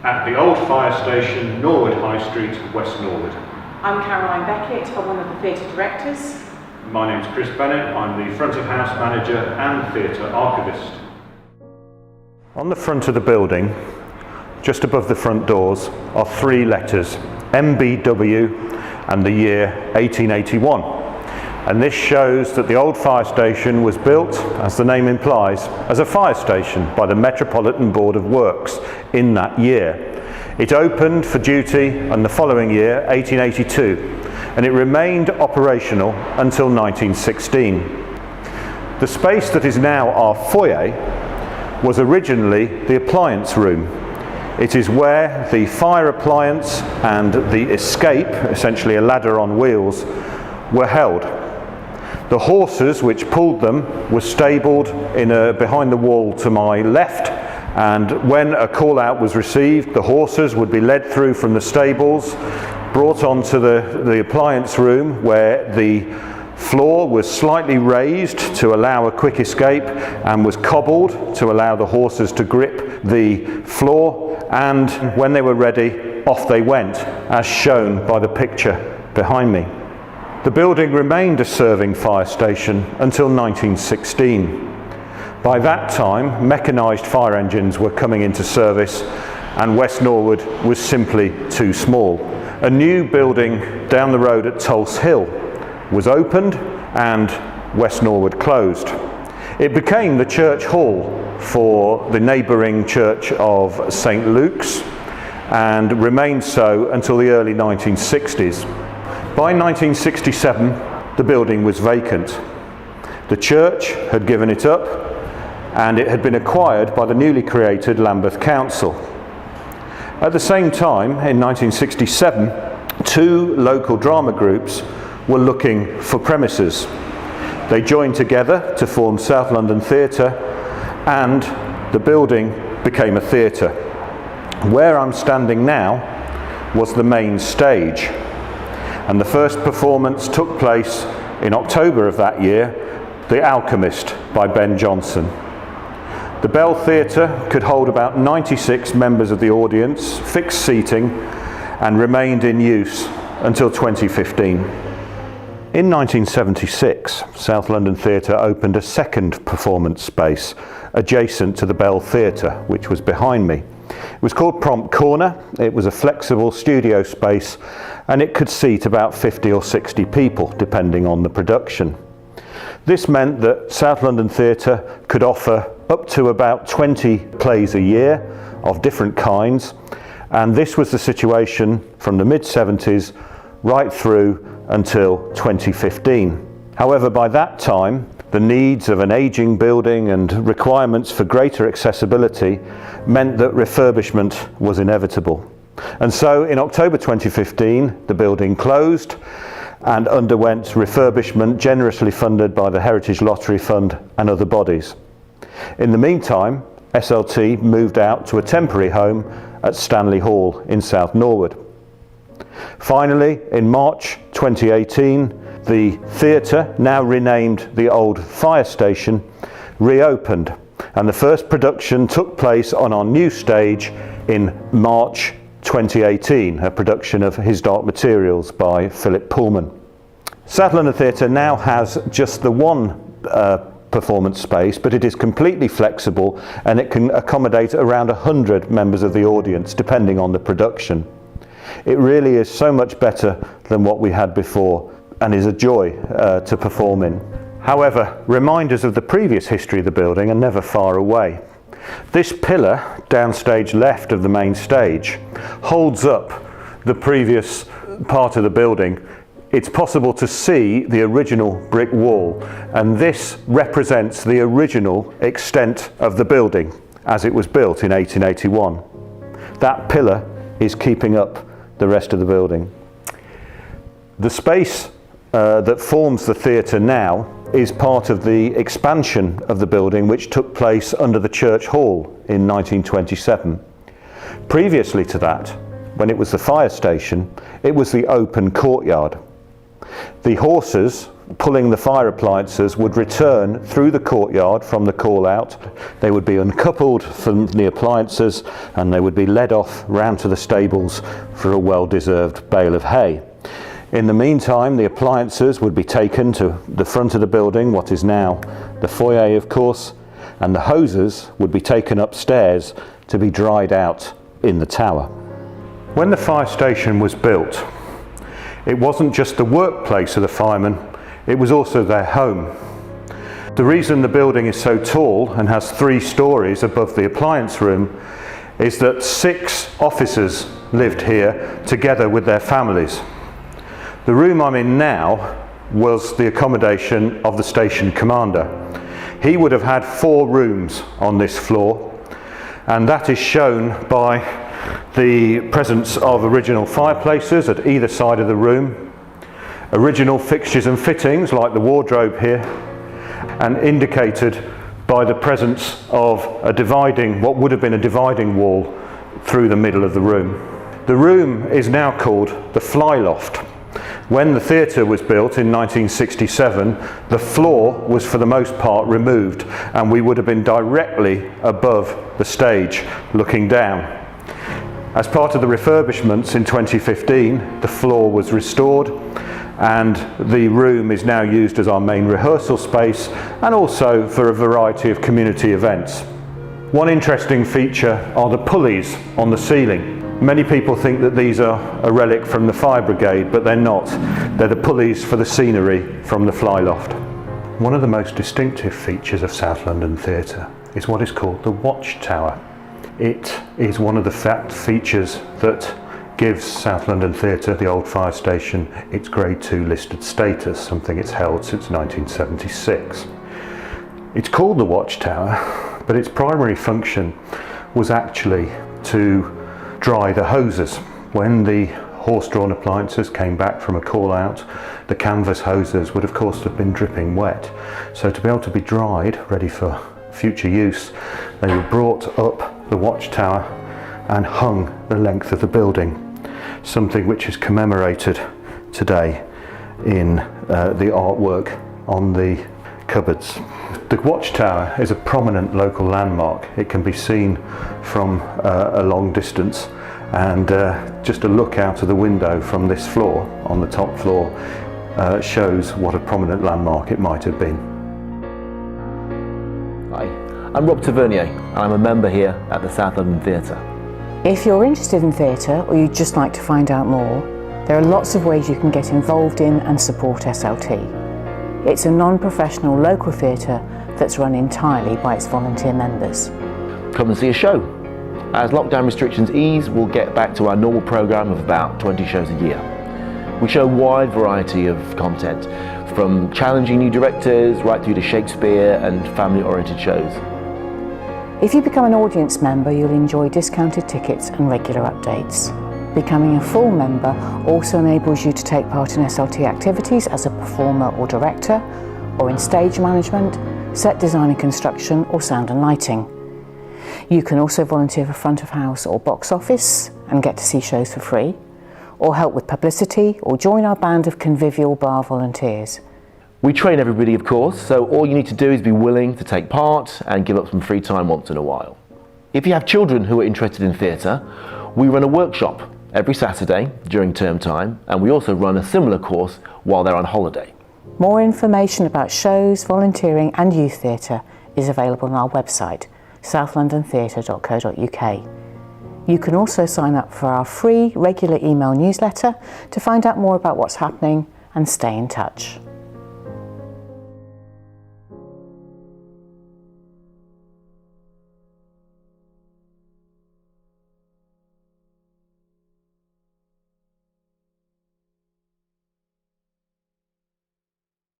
at the old fire station, Norwood High Street, West Norwood. I'm Caroline Beckett, I'm one of the theatre directors. My name's Chris Bennett, I'm the front of house manager and theatre archivist. On the front of the building, just above the front doors, are three letters, MBW and the year 1881. And this shows that the old fire station was built, as the name implies, as a fire station by the Metropolitan Board of Works in that year. It opened for duty in the following year, 1882, and it remained operational until 1916. The space that is now our foyer was originally the appliance room. It is where the fire appliance and the escape, essentially a ladder on wheels, were held. The horses which pulled them were stabled behind the wall to my left, and when a call out was received, the horses would be led through from the stables, brought onto the appliance room where the floor was slightly raised to allow a quick escape and was cobbled to allow the horses to grip the floor, and when they were ready, off they went, as shown by the picture behind me. The building remained a serving fire station until 1916. By that time, mechanised fire engines were coming into service and West Norwood was simply too small. A new building down the road at Tulse Hill was opened and West Norwood closed. It became the church hall for the neighbouring church of St Luke's and remained so until the early 1960s. By 1967, the building was vacant. The church had given it up and it had been acquired by the newly created Lambeth Council. At the same time, in 1967, two local drama groups were looking for premises. They joined together to form South London Theatre, and the building became a theatre. Where I'm standing now was the main stage, and the first performance took place in October of that year, The Alchemist by Ben Jonson. The Bell Theatre could hold about 96 members of the audience, fixed seating, and remained in use until 2015. In 1976, South London Theatre opened a second performance space adjacent to the Bell Theatre, which was behind me. It was called Prompt Corner. It was a flexible studio space and it could seat about 50 or 60 people, depending on the production. This meant that South London Theatre could offer up to about 20 plays a year of different kinds, and this was the situation from the mid-70s right through until 2015. However, by that time, the needs of an ageing building and requirements for greater accessibility meant that refurbishment was inevitable. And so in October 2015, the building closed and underwent refurbishment generously funded by the Heritage Lottery Fund and other bodies. In the meantime, SLT moved out to a temporary home at Stanley Hall in South Norwood. Finally, in March 2018, the theatre, now renamed the Old Fire Station, reopened, and the first production took place on our new stage in March 2018, a production of His Dark Materials by Philip Pullman. South London Theatre now has just the one performance space, but it is completely flexible and it can accommodate around 100 members of the audience, depending on the production. It really is so much better than what we had before and is a joy to perform in. However, reminders of the previous history of the building are never far away. This pillar, downstage left of the main stage, holds up the previous part of the building. It's possible to see the original brick wall, and this represents the original extent of the building as it was built in 1881. That pillar is keeping up the rest of the building. The space that forms the theatre now is part of the expansion of the building which took place under the church hall in 1927. Previously to that, when it was the fire station, it was the open courtyard. The horses pulling the fire appliances would return through the courtyard from the call out. They would be uncoupled from the appliances and they would be led off round to the stables for a well-deserved bale of hay. In the meantime, the appliances would be taken to the front of the building, what is now the foyer of course, and the hoses would be taken upstairs to be dried out in the tower. When the fire station was built, it wasn't just the workplace of the firemen, it was also their home. The reason the building is so tall and has 3 stories above the appliance room is that 6 officers lived here together with their families. The room I'm in now was the accommodation of the station commander. He would have had 4 rooms on this floor, and that is shown by the presence of original fireplaces at either side of the room, original fixtures and fittings like the wardrobe here, and indicated by the presence of what would have been a dividing wall through the middle of the room. The room is now called the fly loft. When the theatre was built in 1967, the floor was for the most part removed and we would have been directly above the stage looking down. As part of the refurbishments in 2015, the floor was restored and the room is now used as our main rehearsal space and also for a variety of community events. One interesting feature are the pulleys on the ceiling. Many people think that these are a relic from the fire brigade, but they're not. They're the pulleys for the scenery from the fly loft. One of the most distinctive features of South London Theatre is what is called the Watchtower. It is one of the features that gives South London Theatre, the old fire station, its Grade 2 listed status, something it's held since 1976. It's called the Watchtower, but its primary function was actually to dry the hoses. When the horse-drawn appliances came back from a call out, the canvas hoses would of course have been dripping wet. So to be able to be dried, ready for future use, they were brought up the Watchtower and hung the length of the building, something which is commemorated today in the artwork on the cupboards. The Watchtower is a prominent local landmark. It can be seen from a long distance, and just a look out of the window from this floor, on the top floor, shows what a prominent landmark it might have been. Hi, I'm Rob Tavernier and I'm a member here at the South London Theatre. If you're interested in theatre or you'd just like to find out more, there are lots of ways you can get involved in and support SLT. It's a non-professional local theatre that's run entirely by its volunteer members. Come and see a show. As lockdown restrictions ease, we'll get back to our normal programme of about 20 shows a year. We show a wide variety of content, from challenging new directors right through to Shakespeare and family-oriented shows. If you become an audience member, you'll enjoy discounted tickets and regular updates. Becoming a full member also enables you to take part in SLT activities as a performer or director, or in stage management, set design and construction, or sound and lighting. You can also volunteer for front of house or box office and get to see shows for free, or help with publicity, or join our band of convivial bar volunteers. We train everybody, of course, so all you need to do is be willing to take part and give up some free time once in a while. If you have children who are interested in theatre, we run a workshop every Saturday during term time, and we also run a similar course while they're on holiday. More information about shows, volunteering and youth theatre is available on our website, southlondontheatre.co.uk. You can also sign up for our free regular email newsletter to find out more about what's happening and stay in touch.